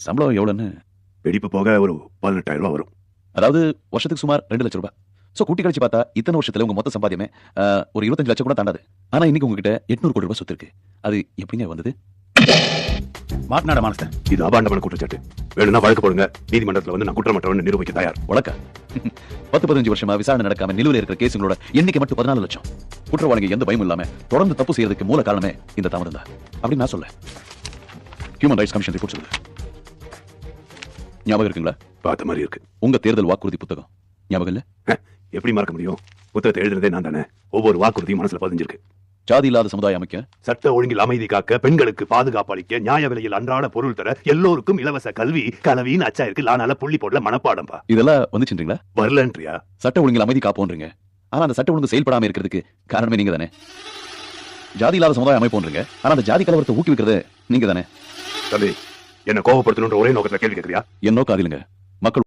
சம்பளம் எவ்வளவுன்னு? வெடிப்பு போக ஒரு 18,000 ரூபாய் வரும். அதாவது வருஷத்துக்கு சுமார் 2 லட்சம் ரூபாய். சோ கூட்டி கழிச்சு பார்த்தா இத்தனை வருஷத்துல உங்க மொத்த சம்பாத்தியமே ஒரு 25 லட்சம் கூட தாண்டாது. ஆனா இன்னைக்கு உங்ககிட்ட 800 கோடி ரூபாய் சொத்து இருக்கு. அது எப்படிங்க வந்தது? மாட்நாட மானஸ்தன். இது அபாண்டமான குற்றச்சாட்டு. வேணும்னா வழக்கு போடுங்க. நீதிமன்றத்துல வந்து நான் குற்றமற்றவன்னு நிரூபிக்க தயார். வழக்கா? 10-15 வருஷமா விசாரணை நடக்காம நிலுவையில் இருக்கிற கேஸுங்களோட எண்ணிக்கை மட்டும் 14 லட்சம். குற்றவாளிங்க எந்த பயமும் இல்லாம தொடர்ந்து தப்பு செய்யறதுக்கு மூல காரணமே இந்த தாமதம் தான் அப்படின்னு நான் சொல்ல. ஹியூமன் ரைட்ஸ் கமிஷன் ரிப்போர்ட் சொல்லுது. ஞாபகம் இருக்குங்களா? பார்த்த மாதிரி இருக்கு. உங்க தேர்தல் வாக்குறுதி புத்தகம் ஞாபகம் இல்ல? எப்படி மறக்க முடியும்? புத்தகத்தை எழுதுறதே நான் தானே. ஒவ்வொரு வாக்குறுதியும் மனசுல பதிஞ்சிருக்கு. ஜாதி இல்லாத சமுதாயம் அமைக்க, சட்ட ஒழுங்கில் அமைதி காக்க, பெண்களுக்கு பாதுகாப்பு அளிக்க, நியாய விலையில் அன்றாட பொருள் தர, எல்லோருக்கும் இலவச கல்வி, கலவின்னு அச்சா இருக்கு. ஆனால புள்ளி போடல மனப்பாடம்பா. இதெல்லாம் வந்துச்சுன்றீங்களா? வரலன்றியா? சட்ட ஒழுங்கில் அமைதி காப்போன்றீங்க. ஆனா அந்த சட்ட ஒழுங்கு செயல்படாம இருக்கிறதுக்கு காரணமே நீங்க தானே. ஜாதி இல்லாத சமுதாயம் அமைப்போன்றீங்க. ஆனா அந்த ஜாதி கலவரத்தை ஊக்குவிக்கிறது நீங்க தானே. தம்பி, என்ன கோபப்படுத்தணுன்ற ஒரே நோக்கத்துல கேள்வி கேட்கறியா? என் நோக்கம் அது இல்லைங்க. மக்கள்